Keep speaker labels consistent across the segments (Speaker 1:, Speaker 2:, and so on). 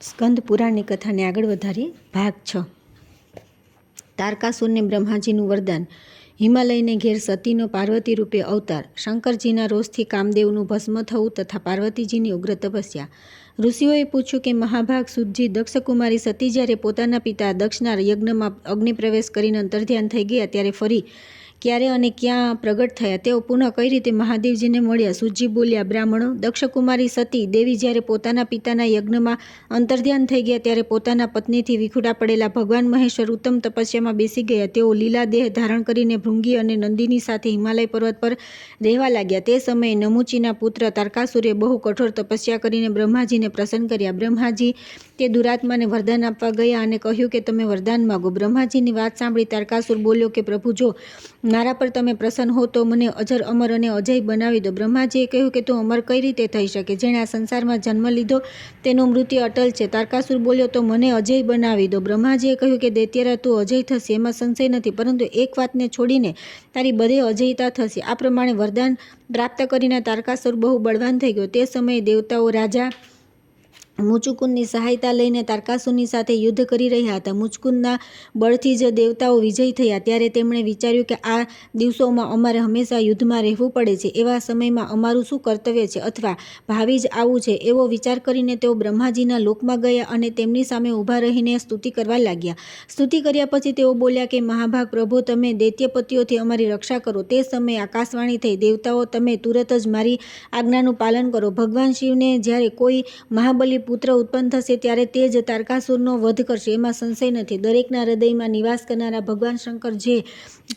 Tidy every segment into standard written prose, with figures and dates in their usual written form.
Speaker 1: સ્કંદ પુરાણની કથાને આગળ વધારીએ. ભાગ 6. તારકાસુરને બ્રહ્માજીનું વરદાન. હિમાલયને ઘેર સતીનો પાર્વતી રૂપે અવતાર. શંકરજીના રોષથી કામદેવનું ભસ્મ થવું તથા પાર્વતીજીની ઉગ્ર તપસ્યા. ઋષિઓએ પૂછ્યું કે મહાભાગ સુતજી, દક્ષકુમારી સતી જ્યારે પોતાના પિતા દક્ષના યજ્ઞમાં અગ્નિપ્રવેશ કરીને અંતર્ધ્યાન થઈ ગયા ત્યારે ફરી ક્યારે અને ક્યાં પ્રગટ થયા? તેઓ પુનઃ કઈ રીતે મહાદેવજીને મળ્યા? સુતજી બોલ્યા, બ્રાહ્મણો, દક્ષકુમારી સતી દેવી જ્યારે પોતાના પિતાના યજ્ઞમાં અંતર્ધ્યાન થઈ ગયા ત્યારે પોતાના પત્નીથી વિખુટા પડેલા ભગવાન મહેશ્વર ઉત્તમ તપસ્યામાં બેસી ગયા. તેઓ લીલા દેહ ધારણ કરીને ભૃંગી અને નંદીની સાથે હિમાલય પર્વત પર રહેવા લાગ્યા. તે સમયે નમુચીના પુત્ર તારકાસુરે બહુ કઠોર તપસ્યા કરીને બ્રહ્માજીને પ્રસન્ન કર્યા. બ્રહ્માજી તે દુરાત્માને વરદાન આપવા ગયા અને કહ્યું કે તમે વરદાન માગો. બ્રહ્માજીની વાત સાંભળી તારકાસુર બોલ્યો કે પ્રભુ, જો મારા પર તમે પ્રસન્ન હો તો મને અજર, અમર અને અજય બનાવી દો. બ્રહ્માજીએ કહ્યું કે તું અમર કઈ રીતે થઈ શકે? જેણે આ સંસારમાં જન્મ લીધો તેનું મૃત્યુ અટલ છે. તારકાસુર બોલ્યો, તો મને અજય બનાવી દો. બ્રહ્માજીએ કહ્યું કે દૈત્યરા, તું અજય થશે એમાં સંશય નથી, પરંતુ એક વાતને છોડીને તારી બધે અજયતા થશે. આ પ્રમાણે વરદાન પ્રાપ્ત કરીને તારકાસુર બહુ બળવાન થઈ ગયો. તે સમયે દેવતાઓ રાજા મુચુકુંદની સહાયતા લઈને તારકાસુરની સાથે યુદ્ધ કરી રહ્યા હતા. મુચુકુંદના બળથી જ દેવતાઓ વિજયી થયા. ત્યારે તેમણે વિચાર્યું કે આ દિવસોમાં અમારે હંમેશા યુદ્ધમાં રહેવું પડે છે. એવા સમયમાં અમારું શું કર્તવ્ય છે, અથવા ભાવિ જ આવું છે? એવો વિચાર કરીને તેઓ બ્રહ્માજીના લોકમાં ગયા અને તેમની સામે ઊભા રહીને સ્તુતિ કરવા લાગ્યા. સ્તુતિ કર્યા પછી તેઓ બોલ્યા કે મહાભાગ પ્રભુ, તમે દૈત્યપતિઓથી અમારી રક્ષા કરો. તે સમયે આકાશવાણી થઈ, દેવતાઓ, તમે તુરત જ મારી આજ્ઞાનું પાલન કરો. ભગવાન શિવને જ્યારે કોઈ મહાબલી પુત્ર ઉત્પન્ન થશે ત્યારે તે જ તારકાસુરનો વધ કરશે, એમાં સંશય નથી. દરેકના હૃદયમાં નિવાસ કરનારા ભગવાન શંકર જે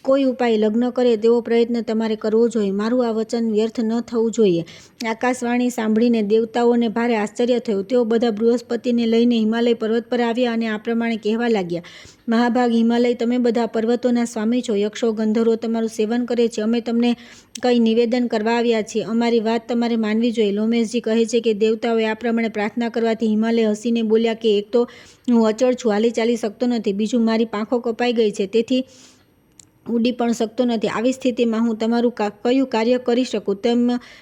Speaker 1: કોઈ ઉપાય લગ્ન કરે તેવો પ્રયત્ન તમારે કરવો જોઈએ. મારું આ વચન વ્યર્થ ન થવું જોઈએ. આકાશવાણી સાંભળીને દેવતાઓને ભારે આશ્ચર્ય થયું. તેઓ બધા બૃહસ્પતિને લઈને હિમાલય પર્વત પર આવ્યા અને આ પ્રમાણે કહેવા લાગ્યા, મહાભાગ હિમાલય, તમે બધા પર્વતોના સ્વામી છો. યક્ષો ગંધર્વો તમારું સેવન કરે છે. અમે તમને કંઈ નિવેદન કરવા આવ્યા છીએ. અમારી વાત તમારે માનવી જોઈએ. લોમેશજી કહે છે કે દેવતાઓએ આ પ્રમાણે પ્રાર્થના કરવાથી હિમાલય હસીને બોલ્યા કે એક તો હું અચળ છું, હાલી ચાલી શકતો નથી. બીજું, મારી પાંખો કપાઈ ગઈ છે, તેથી ઉડી પણ શકતો નથી. આવી સ્થિતિમાં હું તમારું કયું કાર્ય કરી શકું તેમ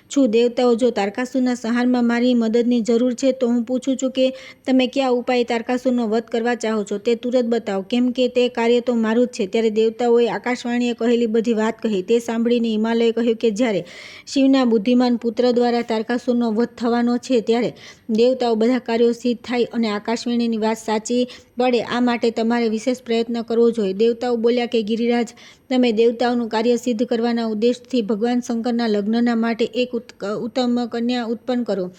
Speaker 1: છું? દેવતાઓ, જો તારકાસુરના સંહારમાં મારી મદદની જરૂર છે તો હું પૂછું છું કે તમે કયા ઉપાય તારકાસુરનો વધ કરવા ચાહો છો તે તુરત બતાવો, કેમ કે તે કાર્ય તો મારું જ છે. ત્યારે દેવતાઓએ આકાશવાણીએ કહેલી બધી વાત કહી. તે સાંભળીને હિમાલયે કહ્યું કે જ્યારે શિવના બુદ્ધિમાન પુત્ર દ્વારા તારકાસુરનો વધ થવાનો છે ત્યારે દેવતાઓ બધા કાર્યો સિદ્ધ થાય અને આકાશવાણીની વાત સાચી પડે, આ માટે તમારે વિશેષ પ્રયત્ન કરવો જોઈએ. દેવતાઓ બોલ્યા કે ગિરિરાજ, તમે દેવતાઓનું કાર્ય સિદ્ધ કરવાના ઉદ્દેશથી ભગવાન શંકરના લગ્નના માટે એક ઉત્તમ કન્યા ઉત્પન્ન કરો.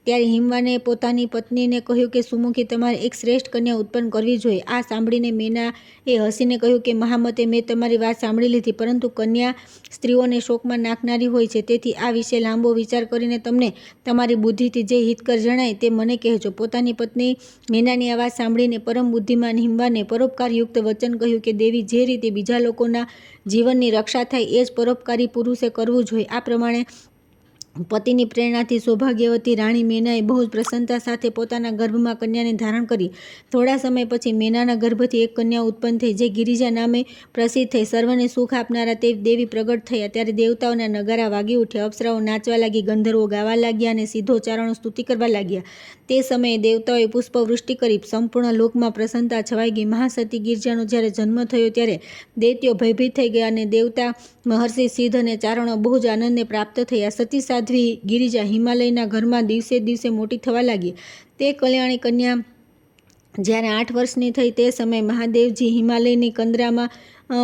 Speaker 1: ત્યારે હિમવાને પોતાની પત્નીને કહ્યું કે સુમુખી, તમારે એક શ્રેષ્ઠ કન્યા ઉત્પન્ન કરવી જોઈએ. આ સાંભળીને મેનાએ હસીને કહ્યું કે મહામતે, મેં તમારી વાત સાંભળી લીધી, પરંતુ કન્યા સ્ત્રીઓને શોકમાં નાખનારી હોય છે, તેથી આ વિશે લાંબો વિચાર કરીને તમને તમારી બુદ્ધિથી જે હિતકર જણાય તે મને કહેજો. પોતાની પત્ની મેનાની આ વાત સાંભળીને પરમ બુદ્ધિમાન હિમવાને પરોપકારયુક્ત વચન કહ્યું કે દેવી, જે રીતે બીજા લોકોના જીવનની રક્ષા થાય એ જ પરોપકારી પુરુષે કરવું જોઈએ. આ પ્રમાણે પતિની પ્રેરણાથી સૌભાગ્યવતી રાણી મેનાએ બહુ જ પ્રસન્નતા સાથે પોતાના ગર્ભમાં કન્યાને ધારણ કરી. થોડા સમય પછી મેનાના ગર્ભથી એક કન્યા ઉત્પન્ન થઈ, જે ગિરિજા નામે પ્રસિદ્ધ થઈ. સર્વને સુખ આપનારા તે દેવી પ્રગટ થયા. ત્યારે દેવતાઓના નગારા વાગી ઉઠ્યા, અપ્સરાઓ નાચવા લાગી, ગંધર્વો ગાવા લાગ્યા અને સિદ્ધોચારણો સ્તુતિ કરવા લાગ્યા. તે સમયે દેવતાઓએ પુષ્પવૃષ્ટિ કરી. સંપૂર્ણ લોકમાં પ્રસન્નતા છવાઈ ગઈ. મહાસતી ગિરિજાનો જ્યારે જન્મ થયો ત્યારે દૈત્યો ભયભીત થઈ ગયા અને દેવતા, મહર્ષિ, સિદ્ધ અને ચારણો બહુ જ આનંદને પ્રાપ્ત થયા. સતી સાધ્વી ગિરિજા હિમાલયના ઘરમાં દિવસે દિવસે મોટી થવા લાગી. તે કલ્યાણી કન્યા જ્યારે 8 વર્ષની થઈ તે સમયે મહાદેવજી હિમાલયની કંદરામાં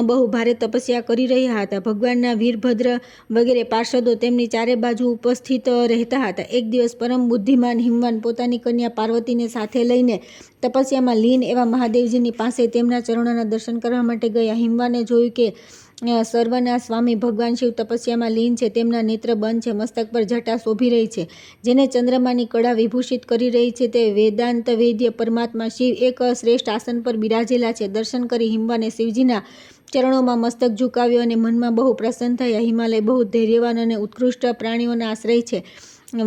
Speaker 1: બહુ ભારે તપસ્યા કરી રહ્યા હતા. ભગવાનના વીરભદ્ર વગેરે પાર્ષદો તેમની ચારે બાજુ ઉપસ્થિત રહેતા હતા. એક દિવસ પરમ બુદ્ધિમાન હિમવાન પોતાની કન્યા પાર્વતીને સાથે લઈને તપસ્યામાં લીન એવા મહાદેવજીની પાસે તેમના ચરણોના દર્શન કરવા માટે ગયા. હિમવાને જોયું કે સર્વના સ્વામી ભગવાન શિવ તપસ્યામાં લીન છે. તેમના નેત્ર બંધ છે, મસ્તક પર જટા શોભી રહી છે, જેને ચંદ્રમાની કળા વિભૂષિત કરી રહી છે. તે વેદાંત વેદ્ય પરમાત્મા શિવ એક શ્રેષ્ઠ આસન પર બિરાજેલા છે. દર્શન કરી હિમવાને શિવજીના ચરણોમાં મસ્તક ઝુકાવ્યો અને મનમાં બહુ પ્રસન્ન થયા. હિમાલય બહુ ધૈર્યવાન અને ઉત્કૃષ્ટ પ્રાણીઓના આશ્રય છે.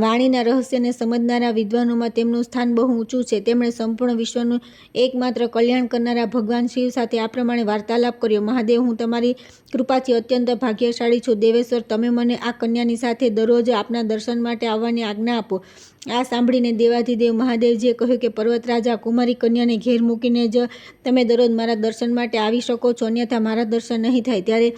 Speaker 1: વાણીના રહસ્યને સમજનારા વિદ્વાનોમાં તેમનું સ્થાન બહુ ઊંચું છે. તેમણે સંપૂર્ણ વિશ્વનું એકમાત્ર કલ્યાણ કરનારા ભગવાન શિવ સાથે આ પ્રમાણે વાર્તાલાપ કર્યો. મહાદેવ, હું તમારી કૃપાથી અત્યંત ભાગ્યશાળી છું. દેવેશ્વર, તમે મને આ કન્યાની સાથે દરરોજ આપના દર્શન માટે આવવાની આજ્ઞા આપો. આ સાંભળીને દેવાધિદેવ મહાદેવજીએ કહ્યું કે પર્વતરાજા, કુમારી કન્યાને ઘેર મૂકીને જ તમે દરરોજ મારા દર્શન માટે આવી શકો છો, અન્યથા મારા દર્શન નહીં થાય. ત્યારે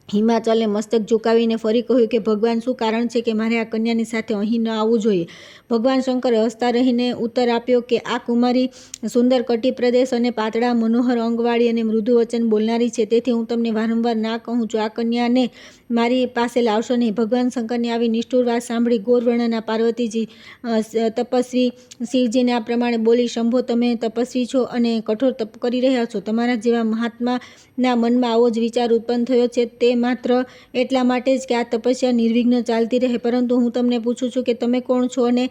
Speaker 1: હિમાચલે મસ્તક ઝુકાવીને ફરી કહ્યું કે ભગવાન, શું કારણ છે કે મારે આ કન્યાની સાથે અહીં ન આવવું જોઈએ? ભગવાન શંકરે હસતા રહીને ઉત્તર આપ્યો કે આ કુમારી સુંદર કટી પ્રદેશ અને પાતળા મનોહર અંગવાળી અને મૃદુ વચન બોલનારી છે, તેથી હું તમને વારંવાર ના કહું છું, આ કન્યાને મારી પાસે લાવશો નહીં. ભગવાન શંકરની આવી નિષ્ઠુર વાત સાંભળી ગોરવર્ણના પાર્વતીજી તપસ્વી શિવજીને આ પ્રમાણે બોલી, શંભો, તમે તપસ્વી છો અને કઠોર તપ કરી રહ્યા છો. તમારા જેવા મહાત્માના મનમાં આવો જ વિચાર ઉત્પન્ન થયો છે તે માત્ર એટલા માટે જ કે આ તપસ્યા નિર્વિઘ્ન ચાલતી રહે. પરંતુ હું તમને પૂછું છું કે તમે કોણ છો અને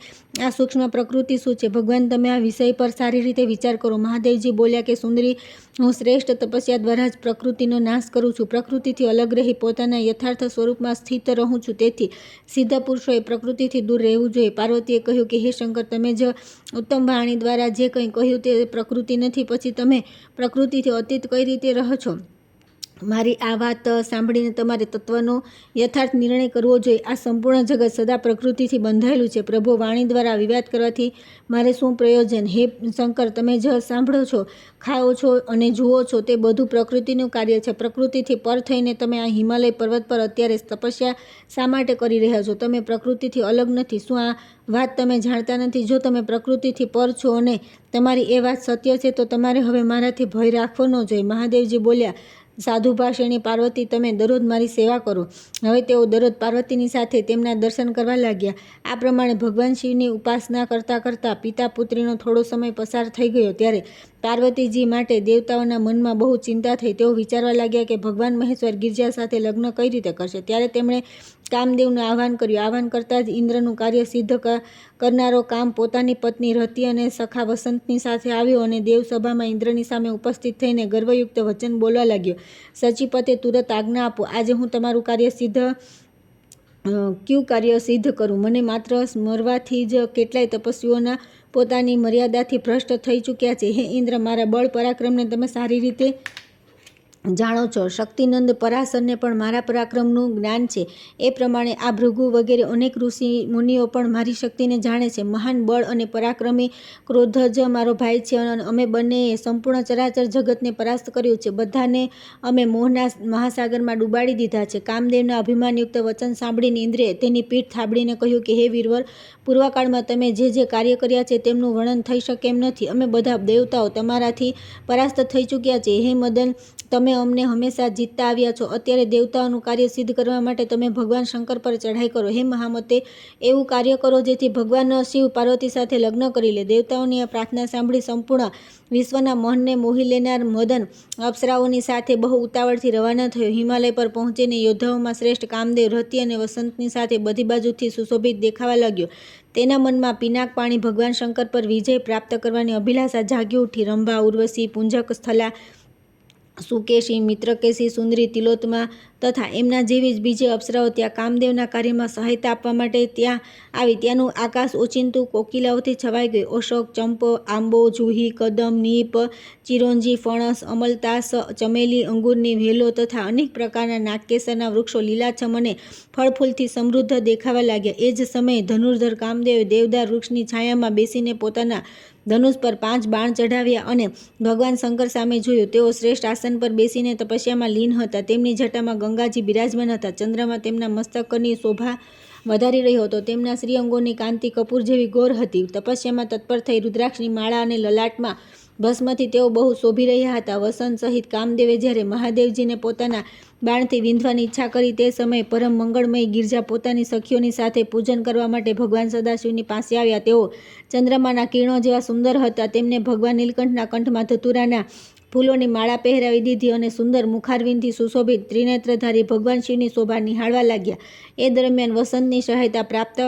Speaker 1: આ સૂક્ષ્મ પ્રકૃતિ શું છે? ભગવાન, તમે આ વિષય પર સારી રીતે વિચાર કરો. મહાદેવજી બોલ્યા કે સુંદરી, હું શ્રેષ્ઠ તપસ્યા દ્વારા જ પ્રકૃતિનો નાશ કરું છું. પ્રકૃતિથી અલગ રહી પોતાના યથાર્થ સ્વરૂપમાં સ્થિત રહું છું. તેથી સિદ્ધ પુરુષોએ પ્રકૃતિથી દૂર રહેવું જોઈએ. પાર્વતીએ કહ્યું કે હે શંકર, તમે જ ઉત્તમ વાણી દ્વારા જે કંઈ કહ્યું તે પ્રકૃતિ નથી, પછી તમે પ્રકૃતિથી અતીત કઈ રીતે રહો છો? મારી આ વાત સાંભળીને તમારે તત્વનો યથાર્થ નિર્ણય કરવો જોઈએ. આ સંપૂર્ણ જગત સદા પ્રકૃતિથી બંધાયેલું છે. પ્રભુ, વાણી દ્વારા વિવાદ કરવાથી મારે શું પ્રયોજન? હે શંકર, તમે જ સાંભળો છો, ખાઓ છો અને જુઓ છો તે બધું પ્રકૃતિનું કાર્ય છે. પ્રકૃતિથી પર થઈને તમે આ હિમાલય પર્વત પર અત્યારે તપસ્યા શા માટે કરી રહ્યા છો? તમે પ્રકૃતિથી અલગ નથી. શું આ વાત તમે જાણતા નથી? જો તમે પ્રકૃતિથી પર છો અને તમારી એ વાત સત્ય છે તો તમારે હવે મારાથી ભય રાખવો ન જોઈએ. મહાદેવજી બોલ્યા, સાધુભાષિણી પાર્વતી, તમે દરરોજ મારી સેવા કરો. હવે તેઓ દરરોજ પાર્વતીની સાથે તેમના દર્શન કરવા લાગ્યા. આ પ્રમાણે ભગવાન શિવની ઉપાસના કરતાં કરતાં પિતા પુત્રીનો થોડો સમય પસાર થઈ ગયો. ત્યારે પાર્વતીજી માટે દેવતાઓના મનમાં બહુ ચિંતા થઈ. તેઓ વિચારવા લાગ્યા કે ભગવાન મહેશ્વર ગિરજા સાથે લગ્ન કઈ રીતે કરશે. ત્યારે તેમણે કામદેવનું આહ્વાન કર્યું. આહ્વાન કરતાં જ ઇન્દ્રનું કાર્ય સિદ્ધ કરનારો કામ પોતાની પત્ની રતિ અને સખા વસંતની સાથે આવ્યો અને દેવસભામાં ઇન્દ્રની સામે ઉપસ્થિત થઈને ગર્વયુક્ત વચન બોલવા લાગ્યો. સચીપતે, તુરત આજ્ઞા આપો. આજે હું તમારું કાર્ય સિદ્ધ કરું. મને માત્ર સ્મરવાથી જ કેટલાય તપસ્વીઓના પોતાની મર્યાદાથી ભ્રષ્ટ થઈ ચૂક્યા છે. હે ઇન્દ્ર, મારા બળ પરાક્રમને તમે સારી રીતે જાણો છો. શક્તિનંદ પરાશરને પણ મારા પરાક્રમનું જ્ઞાન છે. એ પ્રમાણે આ ભૃગુ વગેરે અનેક ઋષિ મુનિઓ પણ મારી શક્તિને જાણે છે. મહાન બળ અને પરાક્રમી ક્રોધ જ મારો ભાઈ છે અને અમે બંનેએ સંપૂર્ણ ચરાચર જગતને પરાસ્ત કર્યું છે. બધાને અમે મોહના મહાસાગરમાં ડૂબાડી દીધા છે. કામદેવના અભિમાનયુક્ત વચન સાંભળીને ઇન્દ્રે તેની પીઠ થાબડીને કહ્યું કે હે વીરવર, પૂર્વકાળમાં તમે જે કાર્ય કર્યા છે તેમનું વર્ણન થઈ શકે એમ નથી. અમે બધા દેવતાઓ તમારાથી પરાસ્ત થઈ ચૂક્યા છે. હે મદન, તમે અમને હંમેશા જીતતા આવ્યા છો. અત્યારે દેવતાઓનું કાર્ય સિદ્ધ કરવા માટે તમે ભગવાન શંકર પર ચઢાઈ કરો. હે મહામતે, એવું કાર્ય કરો જેથી ભગવાન શિવ પાર્વતી સાથે લગ્ન કરી લે. દેવતાઓની આ પ્રાર્થના સાંભળી સંપૂર્ણ વિશ્વના મનને મોહી લેનાર મદન અપ્સરાઓની સાથે બહુ ઉતાવળથી રવાના થયો. હિમાલય પર પહોંચીને યોદ્ધાઓમાં શ્રેષ્ઠ કામદેવ રતિ અને વસંતની સાથે બધી બાજુથી સુશોભિત દેખાવા લાગ્યો. તેના મનમાં પિનાક પાણી ભગવાન શંકર પર વિજય પ્રાપ્ત કરવાની અભિલાષા જાગી ઉઠી. રંભા, ઉર્વશી, પુંજક, સ્થલા, સુકેશી, મિત્રકેશી, સુંદરી, તિલોત્તમા તથા એમના જેવી જ બીજી અપ્સરાઓ ત્યાં કામદેવના કાર્યમાં સહાયતા આપવા માટે ત્યાં આવી. ત્યાંનું આકાશ ઓચિંતું કોકિલાઓથી છવાઈ ગયું. અશોક, ચંપો, આંબો, જુહી, કદમ, નીપ, ચિરોંજી, ફણસ, અમલતાસ, ચમેલી, અંગુરની વેલો તથા અનેક પ્રકારના નાગકેસરના વૃક્ષો લીલાછમ અને ફળફૂલથી સમૃદ્ધ દેખાવા લાગ્યા. એ જ સમયે ધનુર્ધર કામદેવે દેવદાર વૃક્ષની છાયામાં બેસીને પોતાના ધનુષ પર 5 બાણ ચઢાવ્યા અને ભગવાન શંકર સામે જોયું. તેઓ શ્રેષ્ઠ આસન પર બેસીને તપસ્યામાં લીન હતા. તેમની જટામાં ગંગાજી બિરાજમાન હતા. ચંદ્રમાં તેમના મસ્તકની શોભા વધારી રહ્યો હતો. તેમના શ્રી અંગોની કાંતિ કપૂર જેવી ગોર હતી. તપસ્યામાં તત્પર થઈ રુદ્રાક્ષની માળા અને લલાટમાં ભસ્મથી તેઓ બહુ શોભી રહ્યા હતા. વસંત સહિત કામદેવે જ્યારે મહાદેવજીને પોતાના બાણથી વિંધવાની ઈચ્છા કરી તે સમયે પરમ મંગળમય ગિરજા પોતાની સખીઓની સાથે પૂજન કરવા માટે ભગવાન સદાશિવની પાસે આવ્યા. તેઓ ચંદ્રમાના કિરણો જેવા સુંદર હતા. તેમને ભગવાન નીલકંઠના કંઠમાં ધતુરાના ફૂલોની માળા પહેરાવી દીધી અને સુંદર મુખારવિંદથી સુશોભિત ત્રિનેત્રધારી ભગવાન શિવની શોભા નિહાળવા લાગ્યા. એ દરમિયાન વસંતની સહાયતા પ્રાપ્ત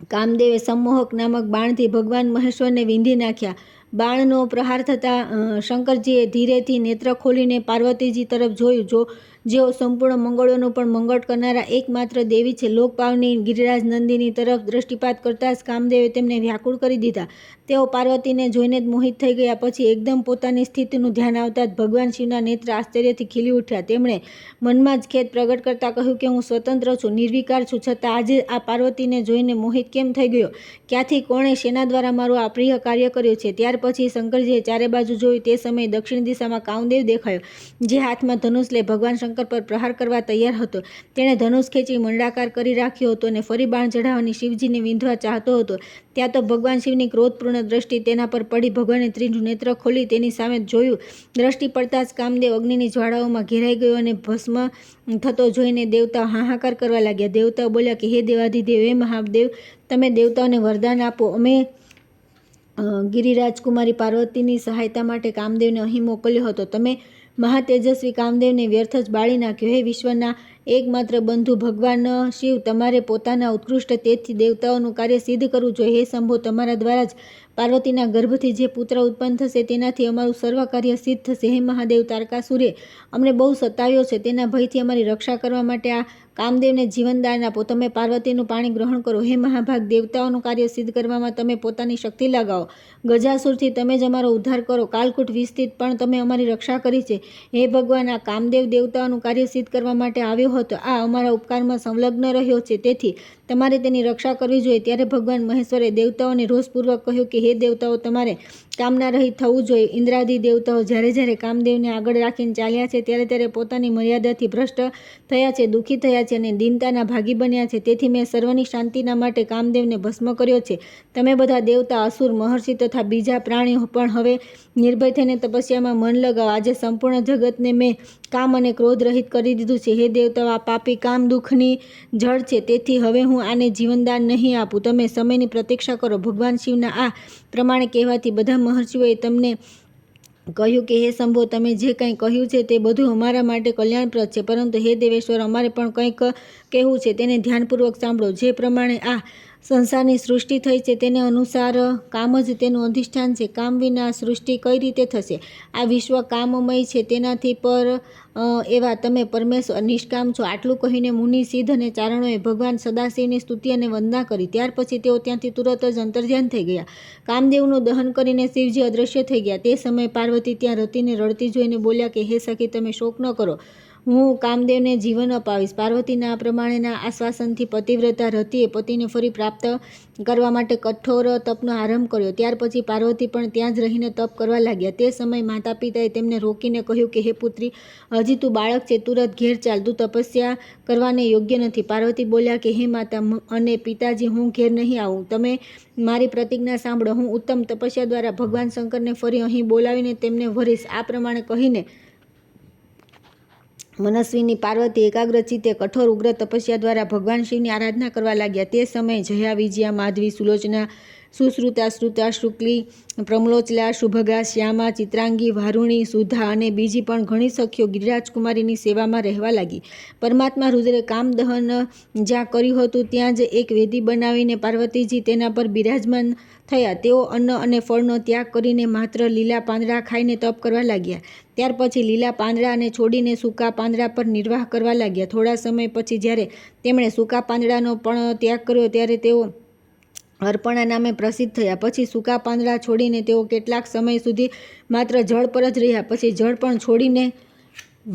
Speaker 1: કામદેવે સંમોહક નામક બાણથી ભગવાન મહેશ્વરને વિંધી નાખ્યા. બાણનો પ્રહાર થતાં શંકરજીએ ધીરેથી નેત્ર ખોલીને પાર્વતીજી તરફ જોયું. જેઓ સંપૂર્ણ મંગળોનું પણ મંગળ કરનારા એકમાત્ર દેવી છે. લોકપાવની ગિરિરાજ નંદીની તરફ દ્રષ્ટિપાત કરતાં જ કામદેવે તેમને વ્યાકુળ કરી દીધા. તેઓ પાર્વતીને જોઈને જ મોહિત થઈ ગયા. પછી એકદમ પોતાની સ્થિતિનું ધ્યાન આવતા જ ભગવાન શિવના નેત્ર આશ્ચર્યથી ખીલી ઉઠ્યા. તેમણે મનમાં જ ખેદ પ્રગટ કરતાં કહ્યું કે હું સ્વતંત્ર છું, નિર્વિકાર છું, છતાં આજે આ પાર્વતીને જોઈને મોહિત કેમ થઈ ગયો? ક્યાંથી, કોણે, શેના દ્વારા મારું આ પ્રિય કાર્ય કર્યું છે? ત્યાર પછી શંકરજીએ ચારે બાજુ જોયું. તે સમયે દક્ષિણ દિશામાં કામદેવ દેખાયો, જે હાથમાં ધનુષ લઈ ભગવાન શંકર પર પ્રહાર કરવા તૈયાર હતો. તેણે ધનુષ ખેંચી મંડાકાર કરી રાખ્યો હતો અને ફરી બાણ ચઢાવવાની શિવજીને વિંધવા ચાહતો હતો. ત્યાં તો ભગવાન શિવની ક્રોધપૂર્ણ દ્રષ્ટિ તેના પર પડી. ભગવાને ત્રીજું નેત્ર ખોલી તેની સામે જોયું. દ્રષ્ટિ પડતાં જ કામદેવ અગ્નિની જ્વાળાઓમાં ઘેરાઈ ગયો અને ભસ્મ થતો જોઈને દેવતાઓ હાહાકાર કરવા લાગ્યા. દેવતાઓ બોલ્યા કે હે દેવાધિદેવ, હે મહાદેવ, તમે દેવતાઓને વરદાન આપો. અમે ગિરિરાજકુમારી પાર્વતીની સહાયતા માટે કામદેવને અહીં મોકલ્યો હતો. તમે મહાતેજસ્વી કામદેવને વ્યર્થ જ બાળી નાખ્યો. હે વિશ્વના એકમાત્ર બંધુ ભગવાન શિવ, તમારે પોતાના ઉત્કૃષ્ટ તેજથી દેવતાઓનું કાર્ય સિદ્ધ કરવું જોઈએ. હે શંભો, તમારા દ્વારા જ પાર્વતીના ગર્ભથી જે પુત્ર ઉત્પન્ન થશે તેનાથી અમારું સર્વ કાર્ય સિદ્ધ થશે. હે મહાદેવ, તારકાસુરે અમને બહુ સતાવ્યો છે. તેના ભયથી અમારી રક્ષા કરવા માટે આ કામદેવને જીવનદાન આપો. તમે પાર્વતીનું પાણી ગ્રહણ કરો. હે મહાભાગ, દેવતાઓનું કાર્ય સિદ્ધ કરવામાં તમે પોતાની શક્તિ લગાવો. ગજાસુરથી તમે જ અમારો ઉદ્ધાર કરો. કાલકૂટ વિસ્તિત પણ તમે અમારી રક્ષા કરી છે. હે ભગવાન, આ કામદેવ દેવતાઓનું કાર્ય સિદ્ધ કરવા માટે આવ્યો હતો. આ અમારા ઉપકારમાં સંલગ્ન રહ્યો છે, તેથી તમારે તેની રક્ષા કરવી જોઈએ. ત્યારે ભગવાન મહેશ્વરે દેવતાઓને રોષપૂર્વક કહ્યું કે હે દેવતાઓ, તમારે કામના રહિત થવું જોઈએ. ઇન્દ્રાદિ દેવતાઓ જ્યારે જ્યારે કામદેવને આગળ રાખીને ચાલ્યા છે, ત્યારે ત્યારે પોતાની મર્યાદાથી ભ્રષ્ટ થયા છે, દુઃખી થયા છે અને દીનતાના ભાગી બન્યા છે. તેથી મેં સર્વની શાંતિના માટે કામદેવને ભસ્મ કર્યો છે. તમે બધા દેવતા, અસુર, મહર્ષિ તથા બીજા પ્રાણીઓ પણ હવે નિર્ભય થઈને તપસ્યામાં મન લગાવો. આજે સંપૂર્ણ જગતને મેં કામ અને ક્રોધ રહિત કરી દીધું છે. હે દેવતાઓ, આ પાપી કામ દુઃખની જળ છે, તેથી હવે હું આને જીવનદાન નહીં આપું. તમે સમયની પ્રતીક્ષા કરો. ભગવાન શિવના આ પ્રમાણે કહેવાથી બધા મહર્ષિઓએ તમને કહ્યું કે હે શંભો, તમે જે કંઈ કહ્યું છે તે બધું અમારા માટે કલ્યાણપ્રદ છે, પરંતુ હે દેવેશ્વર, અમારે પણ કંઈક કહેવું છે. તેને ધ્યાનપૂર્વક સાંભળો. જે પ્રમાણે આ સંસારની સૃષ્ટિ થઈ છે તેને અનુસાર કામ જ તેનું અધિષ્ઠાન છે. કામ વિના સૃષ્ટિ કઈ રીતે થશે? આ વિશ્વ કામમય છે, તેનાથી પર એવા તમે પરમેશ્વર નિષ્કામ છો. આટલું કહીને મુનિ, સિદ્ધ અને ચારણોએ ભગવાન સદાશિવની સ્તુતિ અને વંદના કરી. ત્યાર પછી તેઓ ત્યાંથી તુરત જ અંતર્ધ્યાન થઈ ગયા. કામદેવનું દહન કરીને શિવજી અદૃશ્ય થઈ ગયા. તે સમયે પાર્વતી ત્યાં રતિને રડતી જોઈને બોલ્યા કે હે સખી, તમે શોક ન કરો, હું કામદેવને જીવન અપાવીશ. પાર્વતીના આ પ્રમાણેના આશ્વાસનથી પતિવ્રતા રતિએ પતિને ફરી પ્રાપ્ત કરવા માટે કઠોર તપનો આરંભ કર્યો. ત્યાર પછી પાર્વતી પણ ત્યાં જ રહીને તપ કરવા લાગ્યા. તે સમયે માતા પિતાએ તેમને રોકીને કહ્યું કે હે પુત્રી, હજી તું બાળક છે, તુરત ઘેર ચાલ, તું તપસ્યા કરવાને યોગ્ય નથી. પાર્વતી બોલ્યા કે હે માતા અને પિતાજી, હું ઘેર નહીં આવું. તમે મારી પ્રતિજ્ઞા સાંભળો. હું ઉત્તમ તપસ્યા દ્વારા ભગવાન શંકરને ફરી અહીં બોલાવીને તેમને વરીશ. આ પ્રમાણે કહીને મનસ્વીની પાર્વતી એકાગ્રચિત્તે કઠોર ઉગ્ર તપસ્યા દ્વારા ભગવાન શિવની આરાધના કરવા લાગ્યા. તે સમયે જયા, વિજયા, માધવી, સુલોચના, સુશ્રુતા, શ્રુતા, શુક્લી, પ્રમલોચલા, શુભગા, શ્યામા, ચિત્રાંગી, વારુણી, સુધા અને બીજી પણ ઘણી સખીઓ ગિરિરાજકુમારીની સેવામાં રહેવા લાગી. પરમાત્મા રુદ્રે કામદહન જ્યાં કર્યું હતું ત્યાં જ એક વેદી બનાવીને પાર્વતીજી તેના પર બિરાજમાન થયા. તેઓ અન્ન અને ફળનો ત્યાગ કરીને માત્ર લીલા પાંદડા ખાઈને તપ કરવા લાગ્યા. ત્યાર પછી લીલા પાંદડાને છોડીને સૂકા પાંદડા પર નિર્વાહ કરવા લાગ્યા. થોડા સમય પછી જ્યારે તેમણે સૂકા પાંદડાનો પણ ત્યાગ કર્યો ત્યારે તેઓ અર્પણા નામે પ્રસિદ્ધ થયા. પછી સૂકા પાંદડા છોડીને તેઓ કેટલાક સમય સુધી માત્ર જળ પર જ રહ્યા. પછી જળ પણ છોડીને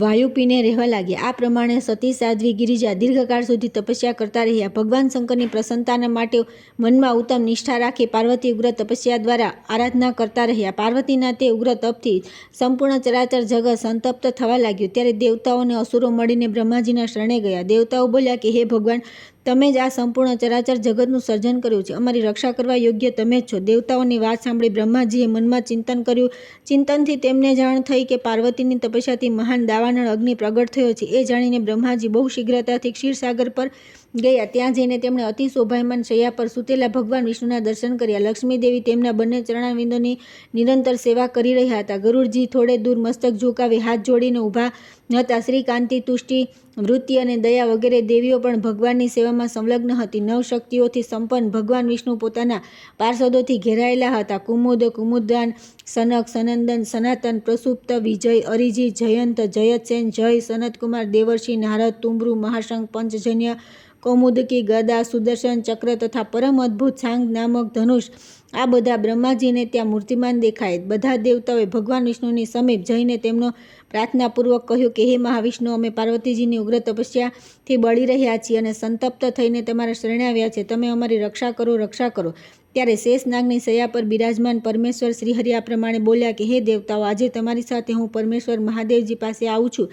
Speaker 1: વાયુ પીને રહેવા લાગ્યા. આ પ્રમાણે સતી સાધ્વી ગિરિજા દીર્ઘકાળ સુધી તપસ્યા કરતા રહ્યા. ભગવાન શંકરની પ્રસન્નતાના માટે મનમાં ઉત્તમ નિષ્ઠા રાખી પાર્વતી ઉગ્ર તપસ્યા દ્વારા આરાધના કરતા રહ્યા. પાર્વતીના તે ઉગ્ર તપથી સંપૂર્ણ ચરાચર જગત સંતપ્ત થવા લાગ્યું. ત્યારે દેવતાઓ અને અસુરો મળીને બ્રહ્માજીના શરણે ગયા. દેવતાઓ બોલ્યા કે હે ભગવાન, તમે જ આ સંપૂર્ણ ચરાચર જગતનું સર્જન કર્યું છે. અમારી રક્ષા કરવા યોગ્ય તમે જ છો. દેવતાઓની વાત સાંભળી બ્રહ્માજીએ મનમાં ચિંતન કર્યું. ચિંતનથી તેમને જાણ થઈ કે પાર્વતીની તપસ્યાથી મહાન દાવાનળ અગ્નિ પ્રગટ થયો છે. એ જાણીને બ્રહ્માજી બહુ શીઘ્રતાથી ક્ષીરસાગર પર ગયા. ત્યાં જઈને તેમણે અતિ શોભાયમાન શૈયા પર સૂતેલા ભગવાન વિષ્ણુના દર્શન કર્યા. લક્ષ્મીદેવી તેમના બંને ચરણારવિંદોની નિરંતર સેવા કરી રહ્યા હતા. ગરુડજી થોડે દૂર મસ્તક ઝુકાવી હાથ જોડીને ઊભા હતા. શ્રી કાંતિ, તુષ્ટિ, વૃત્તિ અને દયા વગેરે દેવીઓ પણ ભગવાનની સેવામાં સંલગ્ન હતી. નવશક્તિઓથી સંપન્ન ભગવાન વિષ્ણુ પોતાના પાર્ષદોથી ઘેરાયેલા હતા. કુમુદ, કુમુદાન, સનક, સનંદન, સનાતન, પ્રસુપ્ત, વિજય, અરિજી, જયંત, જયતસેન, જય, સનતકુમાર, દેવર્ષિ, નારદ, તુંબરુ, મહાશંખ, પંચજન્ય, કૌમુદકી, ગદા, સુદર્શન ચક્ર તથા પરમ અદ્ભુત સાંગ નામક ધનુષ, આ બધા બ્રહ્માજીને ત્યાં મૂર્તિમાન દેખાય. બધા દેવતાઓએ ભગવાન વિષ્ણુની સમીપ જઈને તેમનો પ્રાર્થનાપૂર્વક કહ્યું કે હે મહાવિષ્ણુ, અમે પાર્વતીજીની ઉગ્ર તપસ્યાથી બળી રહ્યા છીએ અને સંતપ્ત થઈને તમારા શરણે આવ્યા છે. તમે અમારી રક્ષા કરો, રક્ષા કરો. ત્યારે શેષનાગની શૈયા પર બિરાજમાન પરમેશ્વર શ્રીહરિ આ પ્રમાણે બોલ્યા કે હે દેવતાઓ, આજે તમારી સાથે હું પરમેશ્વર મહાદેવજી પાસે આવું છું.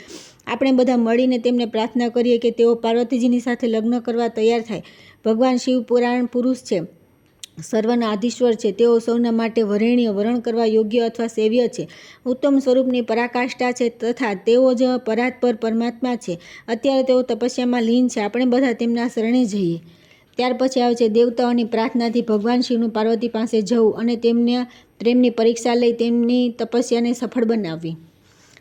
Speaker 1: આપણે બધા મળીને તેમને પ્રાર્થના કરીએ કે તેઓ પાર્વતીજીની સાથે લગ્ન કરવા તૈયાર થાય. ભગવાન શિવ પુરાણ પુરુષ છે, સર્વના આધીશ્વર છે. તેઓ સૌના માટે વરેણ્ય, વરણ કરવા યોગ્ય અથવા સેવ્ય છે. ઉત્તમ સ્વરૂપની પરાકાષ્ઠા છે તથા તેઓ જ પરાત્પર પરમાત્મા છે. અત્યારે તેઓ તપસ્યામાં લીન છે. આપણે બધા તેમના શરણે જઈએ. ત્યાર પછી આવે છે દેવતાઓની પ્રાર્થનાથી ભગવાન શિવનું પાર્વતી પાસે જવું અને તેમના પ્રેમની પરીક્ષા લઈ તેમની તપસ્યાને સફળ બનાવવી.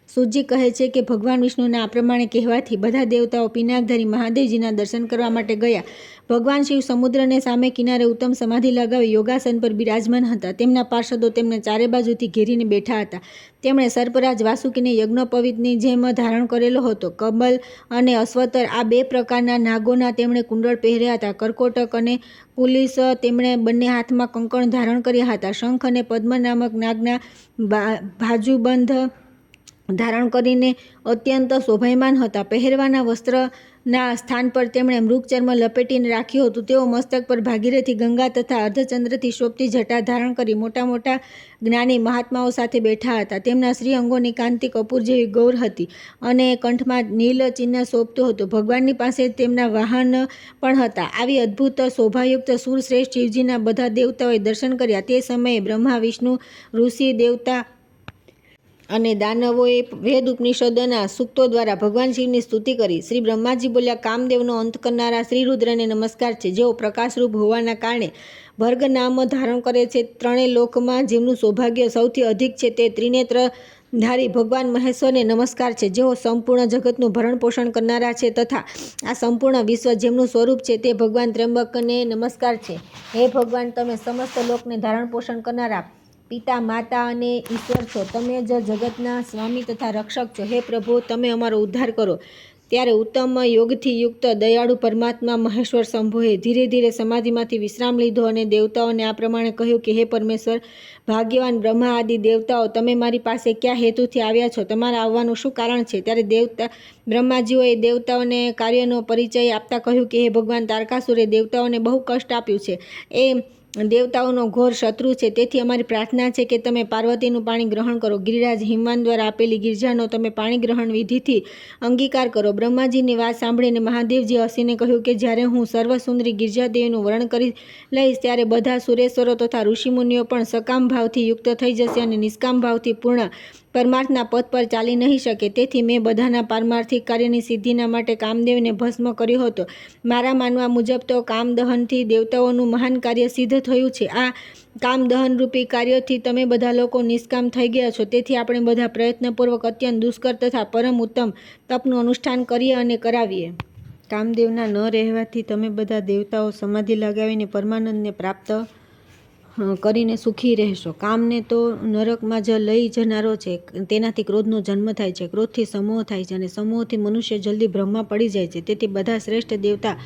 Speaker 1: સુજી કહે છે કે ભગવાન વિષ્ણુના આ પ્રમાણે કહેવાથી બધા દેવતાઓ પિનાકધારી મહાદેવજીના દર્શન કરવા માટે ગયા. ભગવાન શિવ સમુદ્રને સામે કિનારે ઉત્તમ સમાધિ લગાવી યોગાસન પર બિરાજમાન હતા. તેમના પાર્ષદો તેમને ચારે બાજુથી ઘેરીને બેઠા હતા. તેમણે સર્પરાજ વાસુકીને યજ્ઞોપવિતની જેમ ધારણ કરેલો હતો. કબલ અને અશ્વતર, આ બે પ્રકારના નાગોના તેમણે કુંડળ પહેર્યા હતા. કરકોટક અને પુલિસ, તેમણે બંને હાથમાં કંકણ ધારણ કર્યા હતા. શંખ અને પદ્મ નામક નાગના બાજુબંધ ધારણ કરીને અત્યંત શોભાયમાન હતા. પહેરવાના વસ્ત્રના સ્થાન પર તેમણે મૃગચર્મ લપેટીને રાખ્યું હતું. તેઓ મસ્તક પર ભાગીરથી ગંગા તથા અર્ધચંદ્રથી શોભતી જટા ધારણ કરી મોટા મોટા જ્ઞાની મહાત્માઓ સાથે બેઠા હતા. તેમના શ્રી અંગોની કાંતિ કપૂર જેવી ગૌર હતી અને કંઠમાં નીલ ચિહ્ન શોભતું હતું. ભગવાનની પાસે તેમના વાહન પણ હતા. આવી અદ્ભુત શોભાયુક્ત સુરશ્રેષ્ઠ શિવજીના બધા દેવતાઓએ દર્શન કર્યા. તે સમયે બ્રહ્મા, વિષ્ણુ, ઋષિ, દેવતા અને દાનવોએ વેદ ઉપનિષદોના સૂક્તો દ્વારા ભગવાન શિવની સ્તુતિ કરી. શ્રી બ્રહ્માજી બોલ્યા, કામદેવનો અંત કરનારા શ્રી રુદ્રને નમસ્કાર છે, જેઓ પ્રકાશરૂપ હોવાના કારણે ભર્ગ નામ ધારણ કરે છે. ત્રણેય લોકમાં જેમનું સૌભાગ્ય સૌથી અધિક છે તે ત્રિનેત્રધારી ભગવાન મહેશ્વરને નમસ્કાર છે, જેઓ સંપૂર્ણ જગતનું ભરણ પોષણ કરનારા છે તથા આ સંપૂર્ણ વિશ્વ જેમનું સ્વરૂપ છે તે ભગવાન ત્ર્યંબકને નમસ્કાર છે. હે ભગવાન, તમે સમસ્ત લોકને ધારણ પોષણ કરનારા પિતા, માતા અને ઈશ્વર છો. તમે જ જગતના સ્વામી તથા રક્ષક છો. હે પ્રભુ, તમે અમારો ઉદ્ધાર કરો. ત્યારે ઉત્તમ યોગથી યુક્ત દયાળુ પરમાત્મા મહેશ્વર શંભુએ ધીરે ધીરે સમાધિમાંથી વિશ્રામ લીધો અને દેવતાઓને આ પ્રમાણે કહ્યું કે હે પરમેશ્વર, ભાગ્યવાન બ્રહ્મા આદિ દેવતાઓ, તમે મારી પાસે કયા હેતુથી આવ્યા છો? તમારા આવવાનું શું કારણ છે? ત્યારે બ્રહ્માજીઓએ દેવતાઓને કાર્યનો પરિચય આપતા કહ્યું કે હે ભગવાન, તારકાસુરે દેવતાઓને બહુ કષ્ટ આપ્યું છે. એ દેવતાઓનો ઘોર શત્રુ છે. તેથી અમારી પ્રાર્થના છે કે તમે પાર્વતીનું પાણી ગ્રહણ કરો. ગિરિરાજ હિમવાન દ્વારા આપેલી ગિરજાનો તમે પાણી ગ્રહણ વિધિથી અંગીકાર કરો. બ્રહ્માજીની વાત સાંભળીને મહાદેવજી હસીને કહ્યું કે જ્યારે હું સર્વસુંદરી ગિરજાદેવીનું વર્ણન કરી લઈશ ત્યારે બધા સુરેશ્વરો તથા ઋષિમુનિઓ પણ સકામ ભાવથી યુક્ત થઈ જશે અને નિષ્કામ ભાવથી પૂર્ણ પરમાર્થના પથ પર ચાલી નહીં શકે. તેથી મેં બધાના પારમાર્થિક કાર્યની સિદ્ધિના માટે કામદેવને ભસ્મ કર્યો હતો. મારા માનવા મુજબ તો કામદહનથી દેવતાઓનું મહાન કાર્ય સિદ્ધ થયું છે. આ કામદહનરૂપી કાર્યથી તમે બધા લોકો નિષ્કામ થઈ ગયા છો. તેથી આપણે બધા પ્રયત્નપૂર્વક અત્યંત દુષ્કર તથા પરમ ઉત્તમ તપનું અનુષ્ઠાન કરીએ અને કરાવીએ. કામદેવના ન રહેવાથી તમે બધા દેવતાઓ સમાધિ લગાવીને પરમાનંદને પ્રાપ્ત કરીને સુખી રહેશો. કામને તો નરકમાં જ લઈ જનારો છે. તેનાથી ક્રોધનો જન્મ થાય છે. ક્રોધથી સમોહ થાય છે અને સમોહથી મનુષ્ય જલ્દી બ્રહ્મા પડી જાય છે. તેથી બધા શ્રેષ્ઠ દેવતા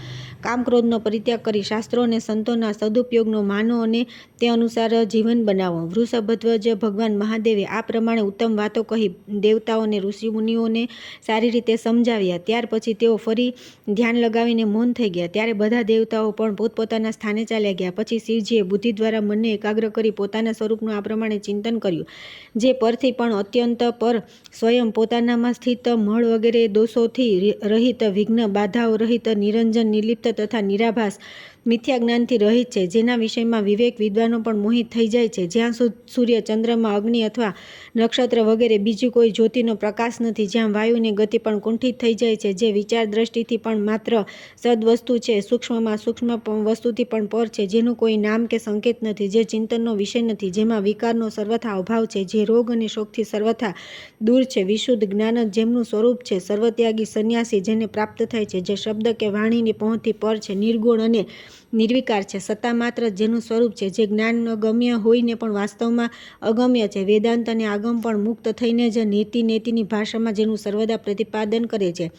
Speaker 1: કામ ક્રોધનો પરિત્યાગ કરી શાસ્ત્રો અને સંતોના સદુપયોગનો માનો અને તે અનુસાર જીવન બનાવો. વૃષભધ્વજ ભગવાન મહાદેવે આ પ્રમાણે ઉત્તમ વાતો કહી દેવતાઓને ઋષિમુનિઓને સારી રીતે સમજાવ્યા. ત્યાર પછી તેઓ ફરી ધ્યાન લગાવીને મૌન થઈ ગયા. ત્યારે બધા દેવતાઓ પણ પોતપોતાના સ્થાને ચાલ્યા ગયા. પછી શિવજીએ બુદ્ધિ દ્વારા મનને એકાગ્ર કરી પોતાના સ્વરૂપનું આ પ્રમાણે ચિંતન કર્યું, જે પરથી પણ અત્યંત પર સ્વયં પોતાનામાં સ્થિત, મળ વગેરે દોષોથી રહિત, વિઘ્ન બાધાઓ રહિત, નિરંજન, નિર્લિપ્ત તથા નિરાભાસ, મિથ્યા જ્ઞાનથી રહિત છે, જેના વિષયમાં વિવેક વિદ્વાનો પણ મોહિત થઈ જાય છે, જ્યાં સૂર્ય, ચંદ્રમા, અગ્નિ અથવા નક્ષત્ર વગેરે બીજી કોઈ જ્યોતિનો પ્રકાશ નથી, જ્યાં વાયુની ગતિ પણ કુંઠિત થઈ જાય છે, જે વિચાર દ્રષ્ટિથી પણ માત્ર સદવસ્તુ છે, સૂક્ષ્મમાં સૂક્ષ્મ વસ્તુથી પણ પર છે, જેનું કોઈ નામ કે સંકેત નથી, જે ચિંતનનો વિષય નથી, જેમાં વિકારનો સર્વથા અભાવ છે, જે રોગ અને શોકથી સર્વથા દૂર છે, વિશુદ્ધ જ્ઞાન જ જેમનું સ્વરૂપ છે, સર્વત્યાગી સંન્યાસી જેને પ્રાપ્ત થાય છે, જે શબ્દ કે વાણીની પહોંચથી પર છે, નિર્ગુણ અને નિર્વિકાર છે, સત્તા માત્ર જેનું સ્વરૂપ છે, જે જ્ઞાન અગમ્ય હોઈને પણ વાસ્તવમાં અગમ્ય છે, વેદાંત અને આગમ પણ મુક્ત થઈને જ નેતિની ભાષામાં જેનું સર્વદા પ્રતિપાદન કરે છે,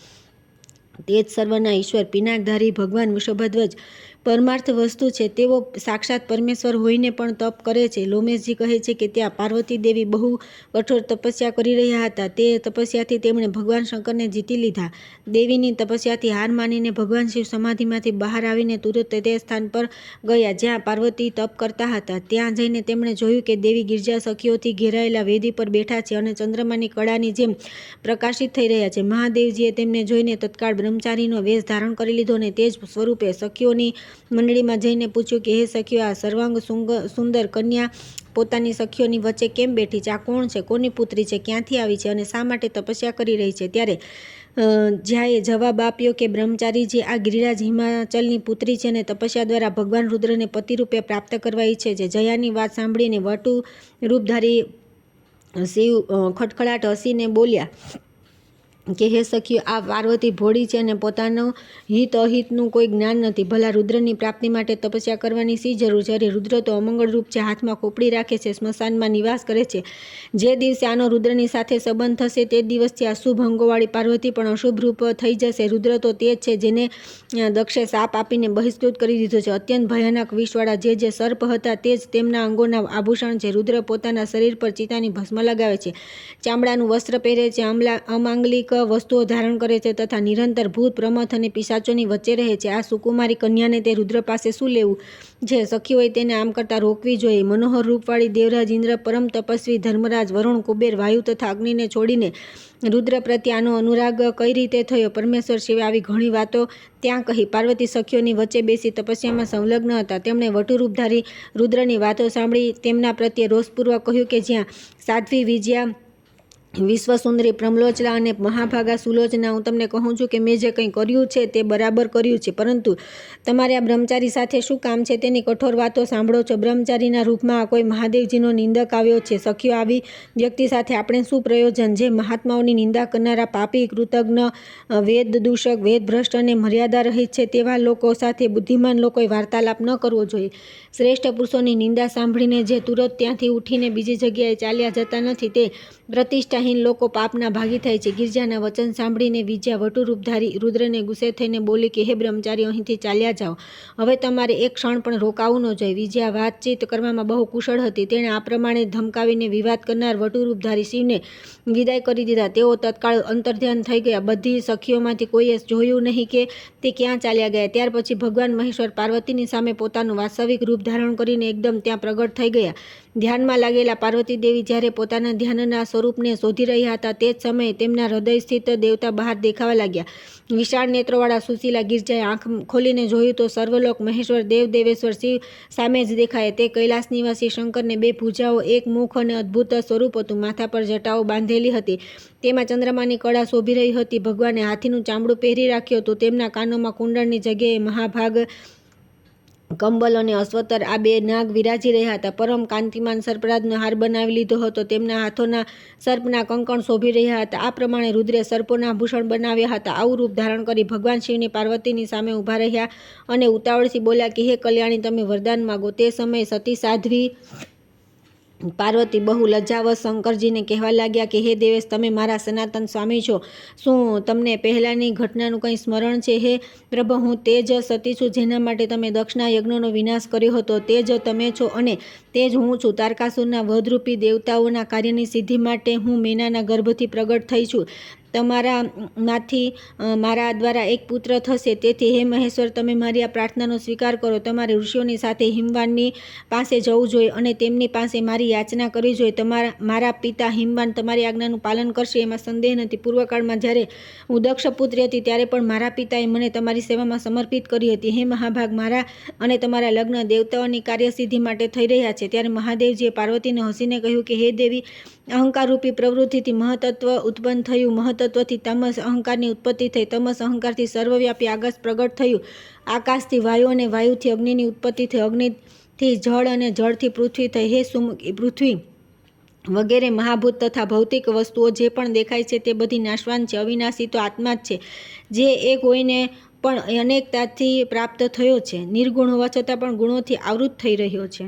Speaker 1: તે જ સર્વના ઈશ્વર, પિનાકધારી ભગવાન વૃષભધ્વજ પરમાર્થ વસ્તુ છે. તેઓ સાક્ષાત પરમેશ્વર હોઈને પણ તપ કરે છે. લોમેશજી કહે છે કે ત્યાં પાર્વતી દેવી બહુ કઠોર તપસ્યા કરી રહ્યા હતા. તે તપસ્યાથી તેમણે ભગવાન શંકરને જીતી લીધા. દેવીની તપસ્યાથી હાર માનીને ભગવાન શિવ સમાધિમાંથી બહાર આવીને તુરત તે સ્થાન પર ગયા જ્યાં પાર્વતી તપ કરતા હતા. ત્યાં જઈને તેમણે જોયું કે દેવી ગિરજા સખીઓથી ઘેરાયેલા વેદી પર બેઠા છે અને ચંદ્રમાની કળાની જેમ પ્રકાશિત થઈ રહ્યા છે. મહાદેવજીએ તેમને જોઈને તત્કાળ બ્રહ્મચારીનો વેશ ધારણ કરી લીધો અને તે જ સ્વરૂપે સખીઓની મંડળીમાં જઈને પૂછ્યું કે હે સખીઓ, આ સર્વાંગ સુંદર કન્યા પોતાની સખીઓની વચ્ચે કેમ બેઠી છે? આ કોણ છે? કોની પુત્રી છે? ક્યાંથી આવી છે? અને શા માટે તપસ્યા કરી રહી છે? ત્યારે જ્યાંએ જવાબ આપ્યો કે બ્રહ્મચારીજી આ ગિરિરાજ હિમાચલની પુત્રી છે અને તપસ્યા દ્વારા ભગવાન રુદ્રને પતિરૂપે પ્રાપ્ત કરવા ઈચ્છે છે. જયાની વાત સાંભળીને વટુ રૂપધારી શિવ ખડખડાટ હસીને બોલ્યા કે હે સખીઓ, આ પાર્વતી ભોળી છે અને પોતાનું હિત અહિતનું કોઈ જ્ઞાન નથી. ભલા રુદ્રની પ્રાપ્તિ માટે તપસ્યા કરવાની શી જરૂર છે? અરે રુદ્ર તો અમંગળરૂપ છે, હાથમાં ખોપડી રાખે છે, સ્મશાનમાં નિવાસ કરે છે. જે દિવસે આનો રુદ્રની સાથે સંબંધ થશે તે દિવસથી આ શુભ અંગોવાળી પાર્વતી પણ અશુભ રૂપ થઈ જશે. રુદ્ર તો તે જ છે જેને દક્ષે સાપ આપીને બહિષ્કૃત કરી દીધો છે. અત્યંત ભયાનક વિષવાળા જે સર્પ હતા તે જ તેમના અંગોના આભૂષણ છે. રુદ્ર પોતાના શરીર પર ચિતાની ભસ્મ લગાવે છે, ચામડાનું વસ્ત્ર પહેરે છે, અમાંગલિક વસ્તુઓ ધારણ કરે છે તથા નિરંતર ભૂત, પ્રમથ અને પિશાચોની વચ્ચે રહે છે. આ સુકુમારી કન્યાને તે રુદ્ર પાસે શું લેવું છે? સખીઓએ તેને આમ કરતા રોકવી જોઈએ. મનોહર રૂપવાળી દેવરાજ ઇન્દ્ર, પરમ તપસ્વી ધર્મરાજ વરુણ, કુબેર, વાયુ તથા અગ્નિને છોડીને રુદ્ર પ્રત્યે આનો અનુરાગ કઈ રીતે થયો? પરમેશ્વર શિવે આવી ઘણી વાતો ત્યાં કહી. પાર્વતી સખીઓની વચ્ચે બેસી તપસ્યામાં સંલગ્ન હતા. તેમણે વટુરૂપધારી રુદ્રની વાતો સાંભળી તેમના પ્રત્યે રોષપૂર્વક કહ્યું કે જ્યાં સાધ્વી વિજયા, વિશ્વસુંદરી પ્રમલોચના અને મહાભાગા સુલોચના, હું તમને કહું છું કે મેં જે કંઈ કર્યું છે તે બરાબર કર્યું છે, પરંતુ તમારે આ બ્રહ્મચારી સાથે શું કામ છે? તેની કઠોર વાતો સાંભળો છો. બ્રહ્મચારીના રૂપમાં કોઈ મહાદેવજીનો નિંદક આવ્યો છે. સખીઓ, આવી વ્યક્તિ સાથે આપણે શું પ્રયોજન? જે મહાત્માઓની નિંદા કરનારા પાપી, કૃતજ્ઞ, વેદ દૂષક, વેદભ્રષ્ટ અને મર્યાદા રહિત છે તેવા લોકો સાથે બુદ્ધિમાન લોકોએ વાર્તાલાપ ન કરવો જોઈએ. શ્રેષ્ઠ પુરુષોની નિંદા સાંભળીને જે તુરત ત્યાંથી ઉઠીને બીજી જગ્યાએ ચાલ્યા જતા નથી તે પ્રતિષ્ઠાહીન લોકો પાપના ભાગી થાય છે. ગિરજાના વચન સાંભળીને વિજયા વટુરૂપધારી રુદ્રને ગુસ્સે થઈને બોલી કે હે બ્રહ્મચારી, અહીંથી ચાલ્યા જાઓ. હવે તમારે એક ક્ષણ પણ રોકાવું ન જોઈએ. વિજયા વાતચીત કરવામાં બહુ કુશળ હતી. તેણે આ પ્રમાણે ધમકાવીને વિવાદ કરનાર વટુરૂપધારી શિવને વિદાય કરી દીધા. તેઓ તત્કાળ અંતર્ધ્યાન થઈ ગયા. બધી સખીઓમાંથી કોઈએ જોયું નહીં કે તે ક્યાં ચાલ્યા ગયા. ત્યાર પછી ભગવાન મહેશ્વર પાર્વતીની સામે પોતાનું વાસ્તવિક રૂપ ધારણ કરીને એકદમ ત્યાં પ્રગટ થઈ ગયા. ધ્યાનમાં લાગેલા પાર્વતી દેવી જ્યારે પોતાના ધ્યાનના સ્વરૂપને શોધી રહ્યા હતા તે જ સમયે તેમના હૃદય સ્થિત દેવતા બહાર દેખાવા લાગ્યા. વિશાળ નેત્રોવાળા સુશીલા ગિરજાએ આંખ ખોલીને જોયું તો સર્વલોક મહેશ્વર દેવ દેવેશ્વર શિવ સામે જ દેખાય. તે કૈલાસ નિવાસી શંકરને બે ભુજાઓ, એક મુખ અને અદ્ભુત સ્વરૂપ હતું. માથા પર જટાઓ બાંધેલી હતી, તેમાં ચંદ્રમાની કળા શોભી રહી હતી. ભગવાને હાથીનું ચામડું પહેરી રાખ્યું હતું. તેમના કાનોમાં કુંડળની જગ્યાએ મહાભાગ, કંબલ અને અશ્વતર આ બે નાગ વિરાજી રહ્યા હતા. પરમ કાંતિમાન સર્પરાજનો હાર બનાવી લીધો હતો. તેમના હાથોના સર્પના કંકણ શોભી રહ્યા હતા. આ પ્રમાણે રુદ્રે સર્પોના આભૂષણ બનાવ્યા હતા. આવું રૂપ ધારણ કરી ભગવાન શિવની પાર્વતીની સામે ઊભા રહ્યા અને ઉતાવળથી બોલ્યા કે હે કલ્યાણી, તમે વરદાન માગો. તે સમયે સતી સાધ્વી પાર્વતી બહુ લજ્જાવશ શંકરજીને કહેવા લાગ્યા કે હે દેવેશ, તમે મારા સનાતન સ્વામી છો. શું તમને પહેલાંની ઘટનાનું કંઈ સ્મરણ છે? હે પ્રભુ, હું તે જ સતી છું જેના માટે તમે દક્ષના યજ્ઞનો વિનાશ કર્યો હતો. તે જ તમે છો અને તે જ હું છું. તારકાસુરના વધરૂપી દેવતાઓના કાર્યની સિદ્ધિ માટે હું મેનાના ગર્ભથી પ્રગટ થઈ છું. તમારામાંથી મારા દ્વારા એક પુત્ર થશે. તેથી હે મહેશ્વર, તમે મારી આ પ્રાર્થનાનો સ્વીકાર કરો. તમારે ઋષિઓની સાથે હિમવાનની પાસે જવું જોઈએ અને તેમની પાસે મારી યાચના કરવી જોઈએ. મારા પિતા હિમવાન તમારી આજ્ઞાનું પાલન કરશે, એમાં સંદેહ નથી. પૂર્વકાળમાં જ્યારે હું દક્ષ પુત્રી હતી ત્યારે પણ મારા પિતાએ મને તમારી સેવામાં સમર્પિત કરી હતી. હે મહાભાગ, મારા અને તમારા લગ્ન દેવતાઓની કાર્યસિદ્ધિ માટે થઈ રહ્યા છે. ત્યારે મહાદેવજીએ પાર્વતીને હસીને કહ્યું કે હે દેવી, અહંકારરૂપી પ્રવૃત્તિથી મહતત્વ ઉત્પન્ન થયું. મહતત્વથી તમસ અહંકારની ઉત્પત્તિ થઈ. તમસ અહંકારથી સર્વવ્યાપી આકાશ પ્રગટ થયું. આકાશથી વાયુ અને વાયુથી અગ્નિની ઉત્પત્તિ થઈ. અગ્નિથી જળ અને જળથી પૃથ્વી થઈ. હે સુમુખી પૃથ્વી વગેરે મહાભૂત તથા ભૌતિક વસ્તુઓ જે પણ દેખાય છે તે બધી નાશવાન છે. અવિનાશી તો આત્મા જ છે, જે એક હોઈને પણ અનેકતાથી પ્રાપ્ત થયો છે. નિર્ગુણ હોવા છતાં પણ ગુણોથી આવૃત થઈ રહ્યો છે.